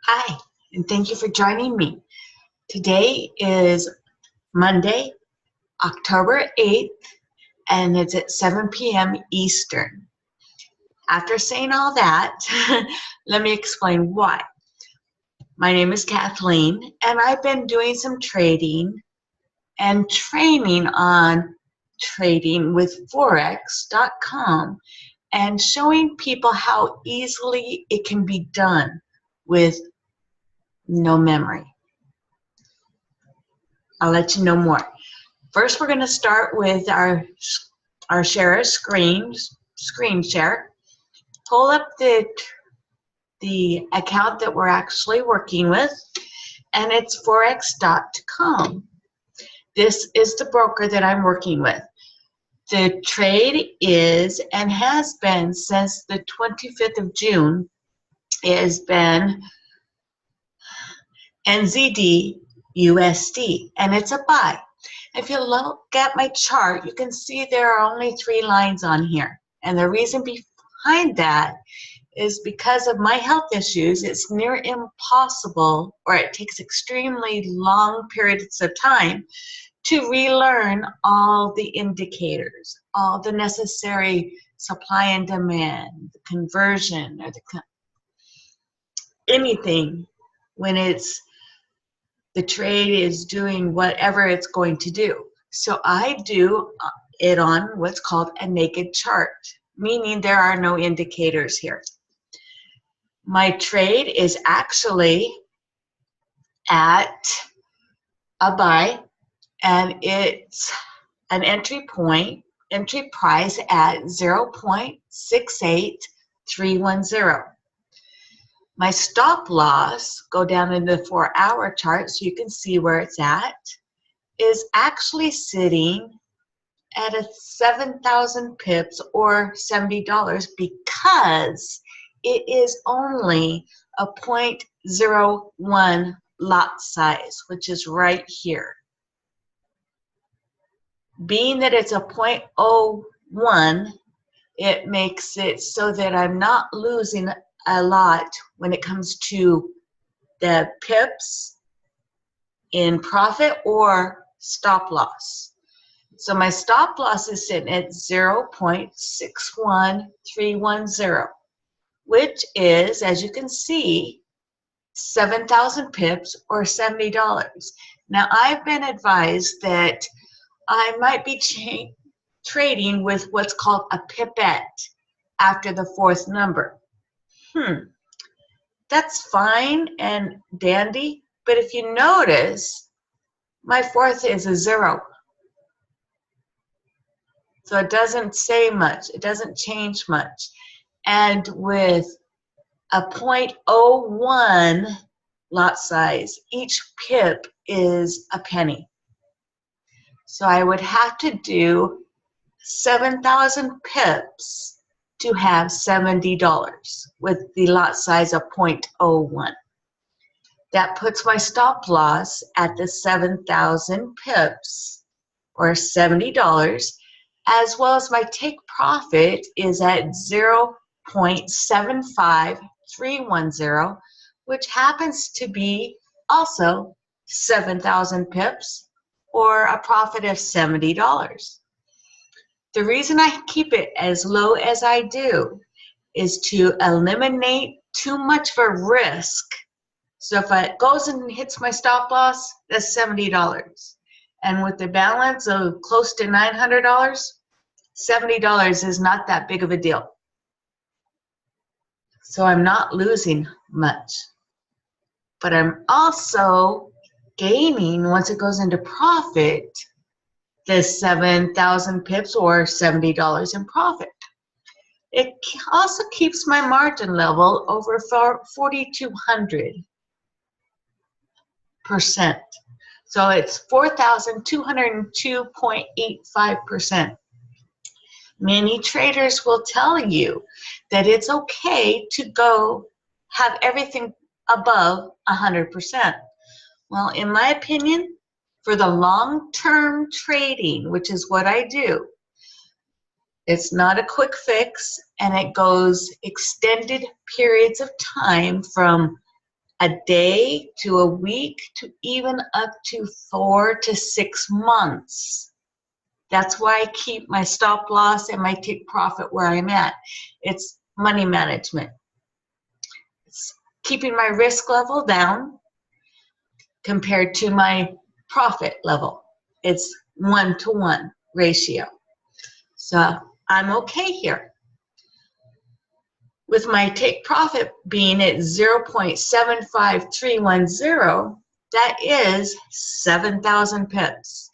Hi, and thank you for joining me. Today is Monday, October 8th, and it's at 7 p.m. Eastern. After saying all that, let me explain why. My name is Kathleen, and I've been doing some trading and training on trading with Forex.com and showing people how easily it can be done with no memory. I'll let you know more. First, we're going to start with our share screen share. Pull up the account that we're actually working with, and it's Forex.com. This is the broker that I'm working with. The trade is and has been since the 25th of June. It has been NZDUSD, and it's a buy. If you look at my chart, you can see there are only 3 lines on here. And the reason behind that is because of my health issues, it's near impossible, or it takes extremely long periods of time to relearn all the indicators, all the necessary supply and demand, the conversion, or anything when the trade is doing whatever it's going to do. So I do it on what's called a naked chart, meaning there are no indicators here. My trade is actually at a buy, and it's an entry price at 0.68310. My stop loss, go down in the 4-hour chart so you can see where it's at, is actually sitting at a 7,000 pips or $70 because it is only a 0.01 lot size, which is right here. Being that it's a 0.01, it makes it so that I'm not losing a lot when it comes to the pips in profit or stop loss. So my stop loss is sitting at 0.61310, which is, as you can see, 7,000 pips or $70. Now, I've been advised that I might be trading with what's called a pipette after the 4th number. That's fine and dandy, but if you notice, my 4th is a 0. So it doesn't say much, it doesn't change much. And with a 0.01 lot size, each pip is a penny. So I would have to do 7,000 pips to have $70 with the lot size of 0.01. That puts my stop loss at the 7,000 pips or $70, as well as my take profit is at 0.75310, which happens to be also 7,000 pips or a profit of $70. The reason I keep it as low as I do is to eliminate too much of a risk. So if it goes and hits my stop loss, that's $70. And with the balance of close to $900, $70 is not that big of a deal. So I'm not losing much. But I'm also gaining, once it goes into profit, the 7,000 pips or $70 in profit. It also keeps my margin level over 4,200%. So it's 4,202.85%. Many traders will tell you that it's okay to go have everything above 100%. Well, in my opinion, for the long-term trading, which is what I do, it's not a quick fix, and it goes extended periods of time from a day to a week to even up to 4 to 6 months. That's why I keep my stop loss and my take profit where I'm at. It's money management. It's keeping my risk level down compared to my profit level. It's 1-to-1 ratio. So I'm okay here. With my take profit being at 0.75310, that is 7,000 pips.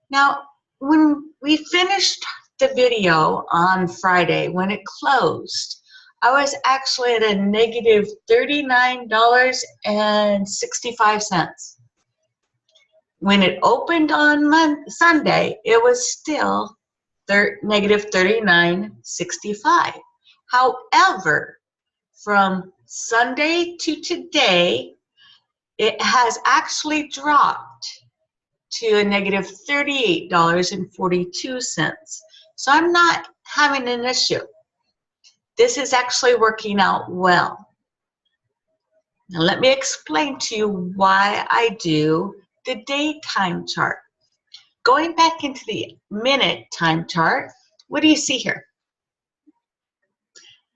Now, when we finished the video on Friday, when it closed, I was actually at a negative $39.65. When it opened on Sunday, it was still negative $39.65. However, from Sunday to today, it has actually dropped to a negative $38.42. So I'm not having an issue. This is actually working out well. Now let me explain to you why I do the daytime chart. Going back into the minute time chart, what do you see here?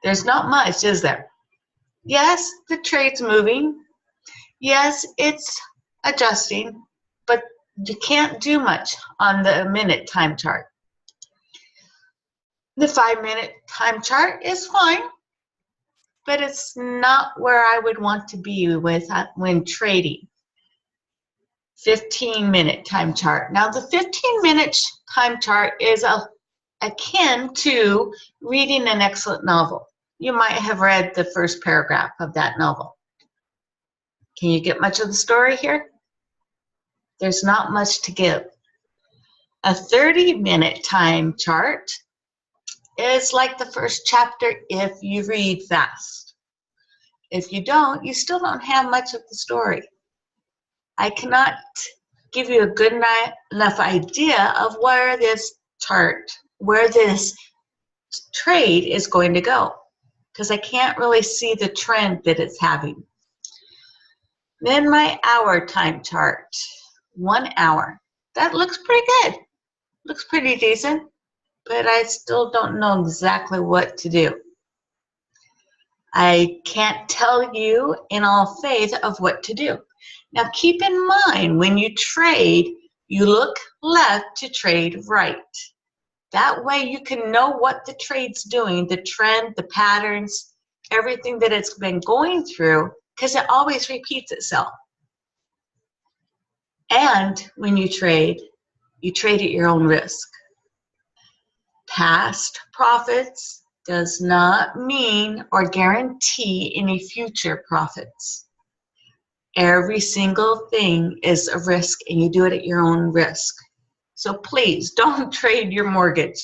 There's not much, is there? Yes, the trade's moving. Yes, it's adjusting, but you can't do much on the minute time chart. The 5-minute time chart is fine, but it's not where I would want to be with when trading. 15-minute time chart. Now the 15-minute time chart is akin to reading an excellent novel. You might have read the first paragraph of that novel. Can you get much of the story here? There's not much to give. A 30-minute time chart is like the first chapter if you read fast. If you don't, you still don't have much of the story. I cannot give you a good enough idea of where this chart, where this trade is going to go, because I can't really see the trend that it's having. Then my hour time chart, 1 hour. That looks pretty good. Looks pretty decent, but I still don't know exactly what to do. I can't tell you in all faith of what to do. Now keep in mind, when you trade, you look left to trade right. That way you can know what the trade's doing, the trend, the patterns, everything that it's been going through, because it always repeats itself. And when you trade at your own risk. Past profits does not mean or guarantee any future profits. Every single thing is a risk, and you do it at your own risk. So please don't trade your mortgage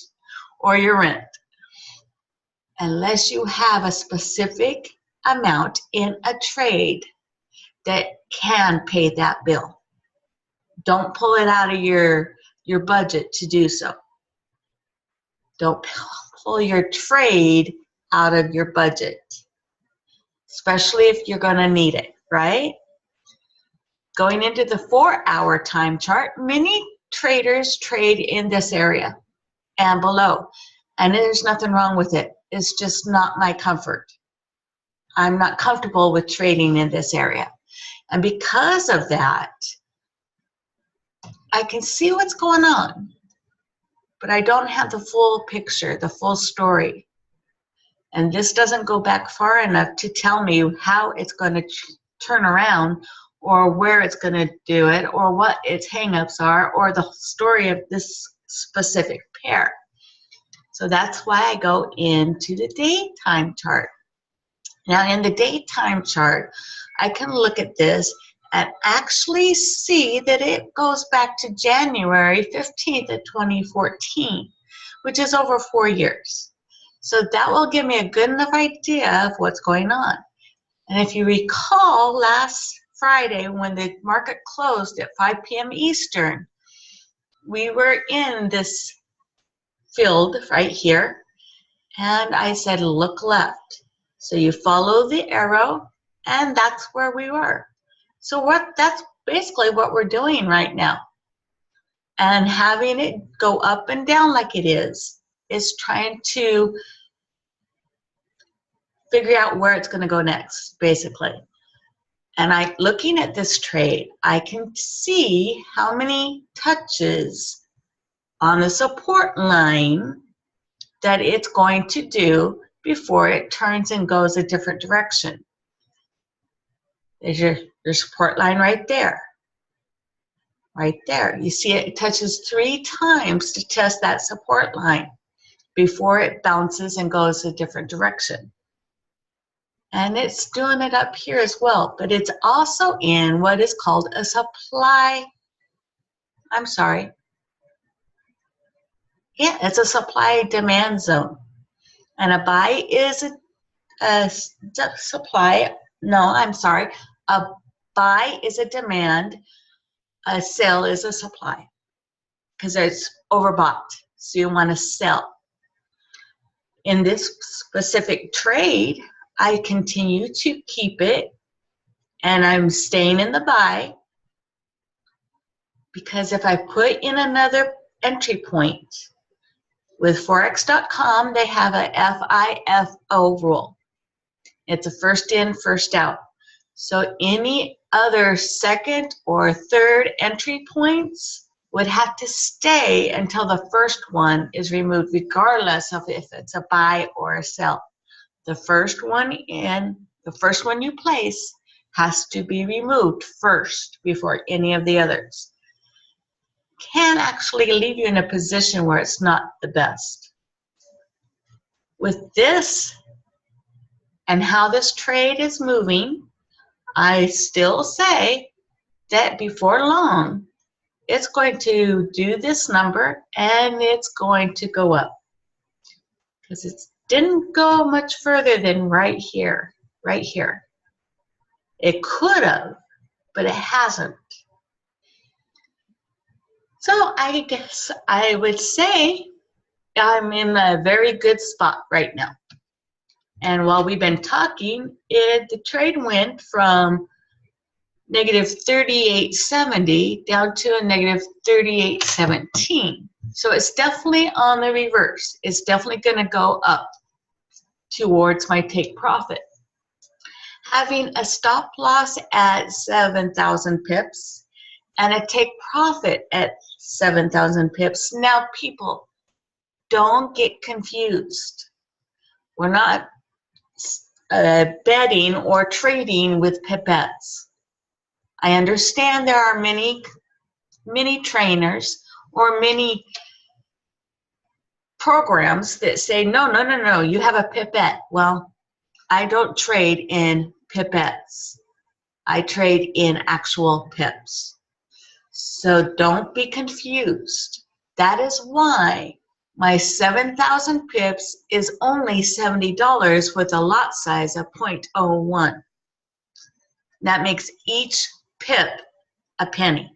or your rent unless you have a specific amount in a trade that can pay that bill. Don't pull it out of your budget to do so. Don't pull your trade out of your budget, especially if you're going to need it, right? Going into the 4-hour time chart, many traders trade in this area and below, and there's nothing wrong with it. It's just not my comfort. I'm not comfortable with trading in this area. And because of that, I can see what's going on, but I don't have the full picture, the full story. And this doesn't go back far enough to tell me how it's going to turn around, or where it's going to do it, or what its hangups are, or the story of this specific pair. So that's why I go into the daytime chart. Now in the daytime chart, I can look at this and actually see that it goes back to January 15th of 2014, which is over 4 years. So that will give me a good enough idea of what's going on. And if you recall, last Friday when the market closed at 5 p.m. Eastern, we were in this field right here, and I said look left. So you follow the arrow And that's where we were. So that's basically what we're doing right now. And having it go up and down like it is trying to figure out where it's going to go next, basically. And looking at this trade, I can see how many touches on the support line that it's going to do before it turns and goes a different direction. There's your support line right there. Right there. You see it touches 3 times to test that support line before it bounces and goes a different direction. And it's doing it up here as well, but it's also in what is called a supply. I'm sorry. Yeah, it's a supply demand zone. And a buy is a supply. No, I'm sorry. A buy is a demand. A sell is a supply because it's overbought. So you want to sell. In this specific trade, I continue to keep it and I'm staying in the buy because if I put in another entry point with Forex.com, they have a FIFO rule. It's a first in, first out. So any other second or third entry points would have to stay until the first one is removed, regardless of if it's a buy or a sell. The first one you place has to be removed first before any of the others. Can actually leave you in a position where it's not the best. With this and how this trade is moving, I still say that before long, it's going to do this number and it's going to go up. Because it didn't go much further than right here, right here. It could have, but it hasn't. So I guess I would say I'm in a very good spot right now. And while we've been talking, the trade went from negative 38.70 down to a negative 38.17. So it's definitely on the reverse. It's definitely going to go up towards my take profit. Having a stop loss at 7,000 pips and a take profit at 7,000 pips. Now, people, don't get confused. We're not betting or trading with pipettes. I understand there are many trainers or many programs that say, no, you have a pipette. Well, I don't trade in pipettes. I trade in actual pips. So don't be confused. That is why my 7,000 pips is only $70 with a lot size of 0.01. That makes each pip a penny.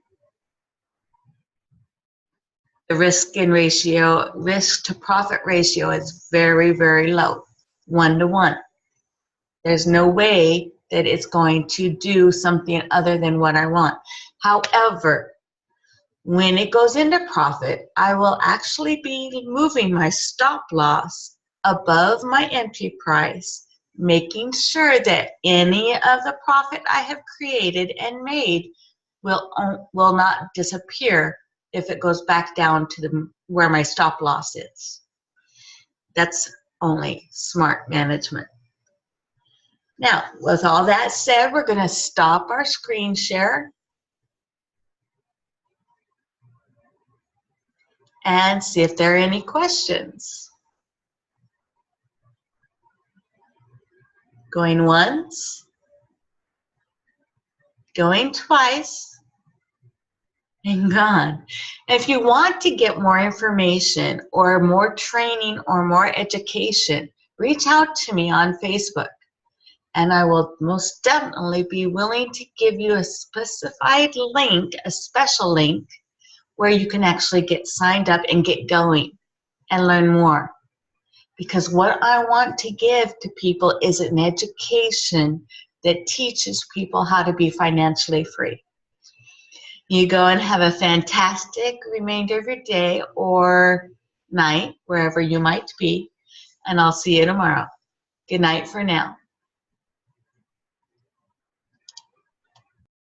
The risk to profit ratio is very, very low, 1 to 1. There's no way that it's going to do something other than what I want. However, when it goes into profit, I will actually be moving my stop loss above my entry price, making sure that any of the profit I have created and made will not disappear if it goes back down to where my stop loss is. That's only smart management. Now, with all that said, we're going to stop our screen share and see if there are any questions. Going once, going twice, and gone. If you want to get more information or more training or more education, reach out to me on Facebook. And I will most definitely be willing to give you a specified link, a special link, where you can actually get signed up and get going and learn more. Because what I want to give to people is an education that teaches people how to be financially free. You go and have a fantastic remainder of your day or night, wherever you might be, and I'll see you tomorrow. Good night for now.